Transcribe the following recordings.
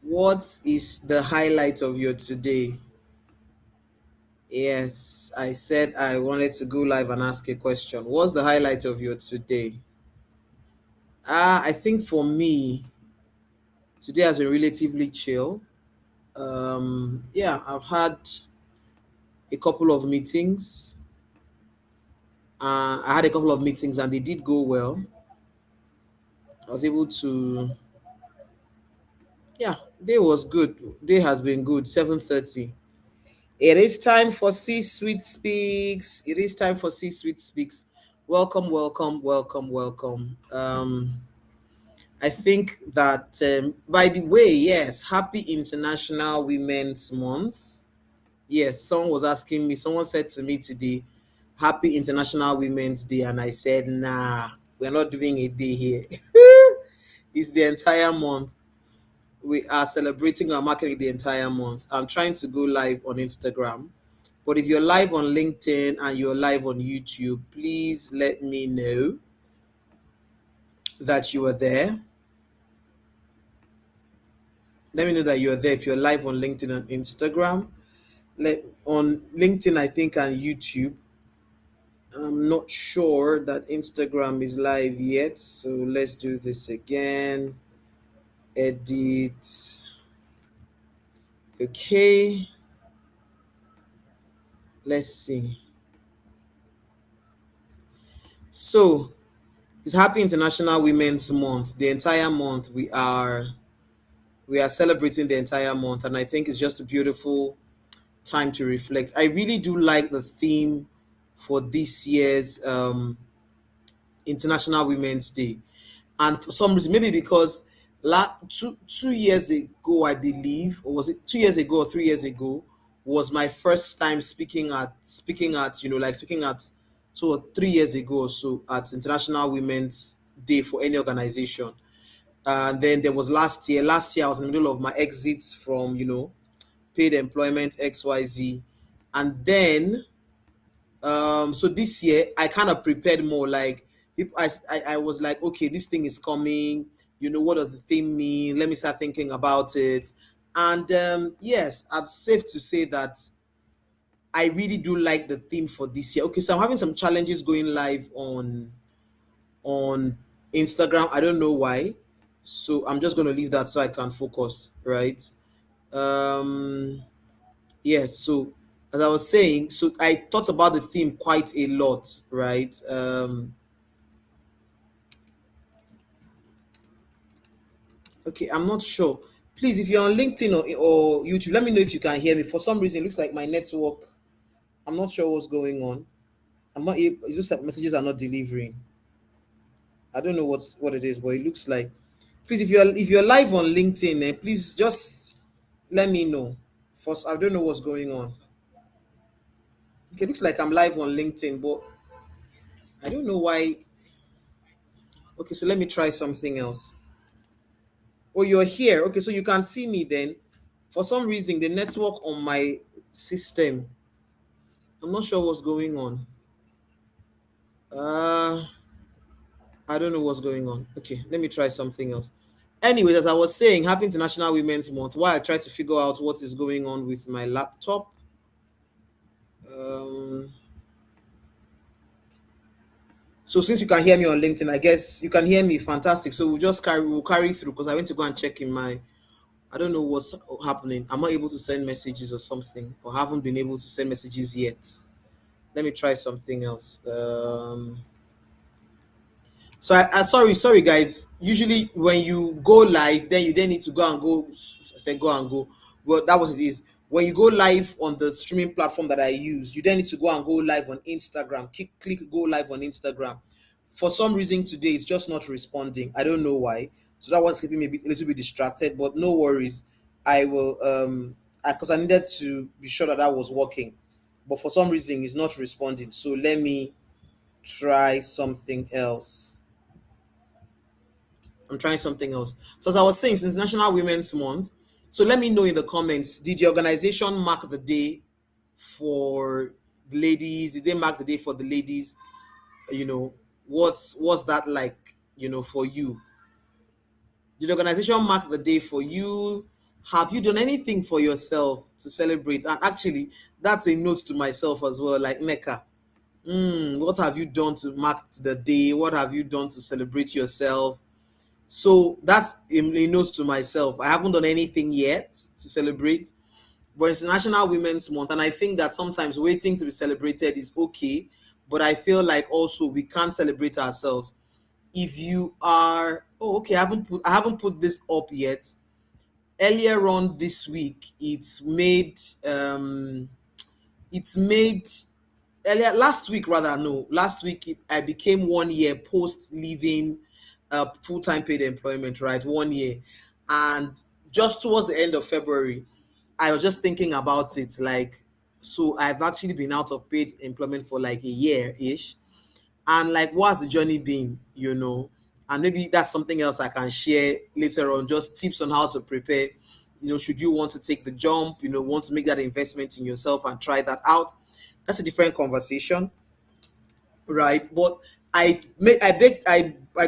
What is the highlight of your today? Yes, I said I wanted to go live and ask a question. What's the highlight of your today? I think for me, today has been relatively chill. Yeah, I've had a couple of meetings. I had a couple of meetings and they did go well. I was able to, yeah, day was good. Day has been good. 7:30. It is time for C Suite Speaks. It is time for C Suite Speaks. Welcome, welcome, welcome, welcome. I think that, by the way, yes, happy International Women's Month. Yes, someone was asking me, someone said to me today, happy International Women's Day. And I said, nah, we're not doing a day here. It's the entire month. We are celebrating our marketing the entire month. I'm trying to go live on Instagram. But if you're live on LinkedIn and you're live on YouTube, please let me know that you are there. Let me know that you're there if you're live on LinkedIn and Instagram. On LinkedIn, I think, and YouTube. I'm not sure that Instagram is live yet, so let's do this again. Edit. Okay. Let's see. So it's Happy International Women's Month. The entire month we are celebrating the entire month, and I think it's just a beautiful time to reflect. I really do like the theme for this year's International Women's Day, and for some reason, maybe because two years ago, I believe, or was it 2 years ago or 3 years ago, was my first time speaking at like speaking at 2 or 3 years ago or so at International Women's Day for any organization. And then there was last year. Last year I was in the middle of my exits from paid employment XYZ, and then so this year I kind of prepared more. Like I was like, okay, this thing is coming. What does the thing mean? Let me start thinking about it. And yes, it's safe to say that I really do like the theme for this year. Okay, so I'm having some challenges going live on Instagram. I don't know why. So I'm just gonna leave that so I can focus, right? Um yes, so as I was saying, so I thought about the theme quite a lot, right? Okay, I'm not sure. Please, if you're on LinkedIn or YouTube, let me know if you can hear me. For some reason, it looks like my network. I'm not sure what's going on. I'm not able, it looks like messages are not delivering. I don't know what it is, but it looks like. Please, if you're live on LinkedIn, please just let me know. First, I don't know what's going on. Okay, looks like I'm live on LinkedIn, but I don't know why. Okay, so let me try something else. Oh, you're here. Okay, so you can see me then. For some reason, the network on my system, I'm not sure what's going on. Uh, I don't know what's going on. Okay, let me try something else. Anyways, as I was saying, Happy International Women's Month. While I try to figure out what is going on with my laptop. Um, so since you can hear me on LinkedIn, I guess you can hear me. Fantastic. So we'll carry through because I went to go and check in my. I don't know what's happening. I'm not able to send messages or something, or haven't been able to send messages yet. Let me try something else. So sorry guys. Usually when you go live, then you then need to go and go. I said go and go. Well, that was it is. When you go live on the streaming platform that I use, you then need to go and go live on Instagram. Click go live on Instagram. For some reason today, it's just not responding. I don't know why. So that was keeping me a little bit distracted. But no worries. I will because I needed to be sure that that was working. But for some reason, it's not responding. So let me try something else. I'm trying something else. So as I was saying, since National Women's Month, so let me know in the comments, did your organization mark the day for the ladies? Did they mark the day for the ladies? You know, what's that like, for you? Did the organization mark the day for you? Have you done anything for yourself to celebrate? And actually, that's a note to myself as well. Like Neka, what have you done to mark the day? What have you done to celebrate yourself? So that's a note to myself. I haven't done anything yet to celebrate, but it's National Women's Month, and I think that sometimes waiting to be celebrated is okay. But I feel like also we can't celebrate ourselves. If you are, oh, okay, I haven't put this up yet. Earlier on this week, it's made earlier last week, rather, no, last week I became 1 year post leaving full-time paid employment, right? 1 year. And just towards the end of February, I was just thinking about it, like, so I've actually been out of paid employment for like a year ish. And like, what's the journey been, and maybe that's something else I can share later on, just tips on how to prepare. Should you want to take the jump, want to make that investment in yourself and try that out. That's a different conversation, right? But I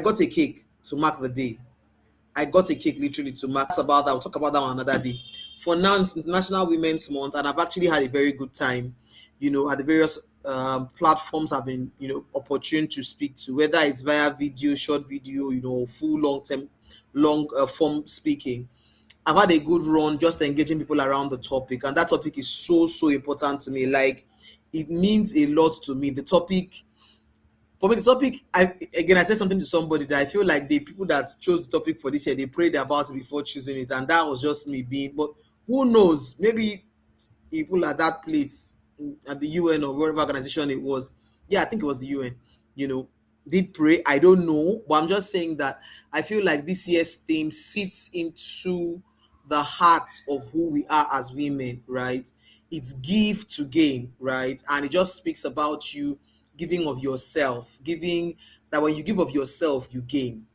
got a cake to mark the day. I got a cake literally to mark about that. We'll talk about that on another day. For now, it's International Women's Month, and I've actually had a very good time. At the various platforms I've been, opportune to speak to, whether it's via video, short video, full long term, long form speaking. I've had a good run just engaging people around the topic, and that topic is so so important to me. Like, it means a lot to me. The topic for me, the topic, I said something to somebody that I feel like the people that chose the topic for this year, they prayed about it before choosing it, and that was just me being. But who knows? Maybe people at that place, at the UN or whatever organization it was. Yeah, I think it was the UN. You know, did pray. I don't know, but I'm just saying that I feel like this year's theme sits into the heart of who we are as women, right? It's give to gain, right? And it just speaks about you giving of yourself, giving that when you give of yourself, you gain.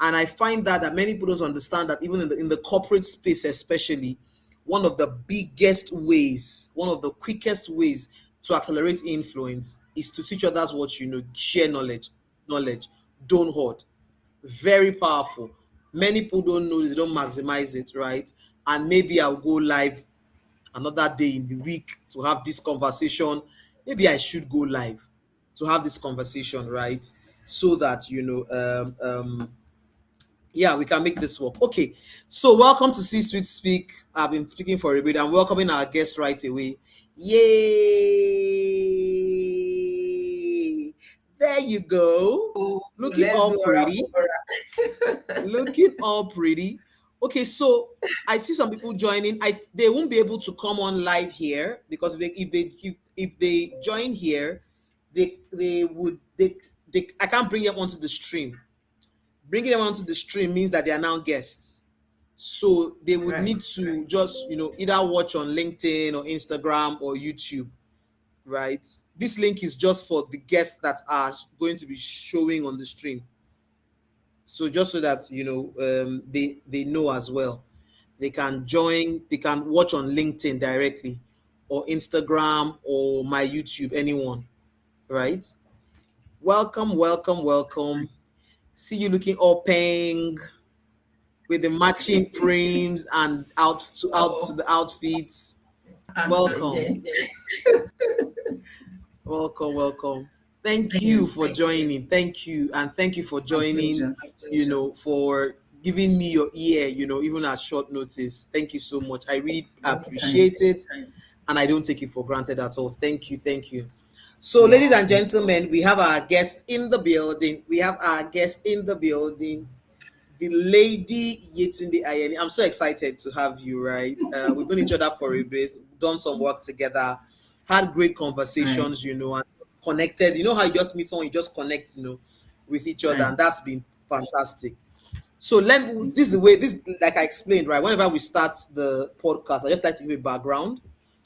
And I find that many people don't understand that even in the corporate space, especially, one of the biggest ways, one of the quickest ways to accelerate influence is to teach others what you know, share knowledge, don't hoard. Very powerful. Many people don't know this, they don't maximize it, right? And maybe I'll go live another day in the week to have this conversation. Maybe I should go live to have this conversation, right? So that yeah, we can make this work. Okay, so welcome to C Suite Speak. I've been speaking for a bit. I'm welcoming our guest right away. Yay! There you go. Oh, Looking let's all do a pretty. rapora. Looking all pretty. Okay, so I see some people joining. They won't be able to come on live here because if they join here, they I can't bring them onto the stream. Bringing them onto the stream means that they are now guests. So they would Right. need to just, either watch on LinkedIn or Instagram or YouTube, right? This link is just for the guests that are going to be showing on the stream. So just so that, they know as well. They can join, they can watch on LinkedIn directly or Instagram or my YouTube, anyone, right? Welcome, welcome, welcome. See you looking all pink with the matching frames and out to Oh, the outfits. I'm Welcome, splendid. welcome, welcome. Thank Thank you you. for joining. Thank you, and thank you for My joining. pleasure. For giving me your ear. Even at short notice. Thank you so much. I really Anytime. appreciate it, and I don't take it for granted at all. Thank you, thank you. So, You're ladies and welcome. gentlemen, we have our guest in the building. We have our guest in the building. The lady Yetunde Ayeni. I'm so excited to have you, right? We've known each other for a bit, done some work together, had great Right. conversations, and connected. You know how you just meet someone, you just connect, with each other, Right. and that's been fantastic. So this is the way this like I explained, right? Whenever we start the podcast, I just like to give a background.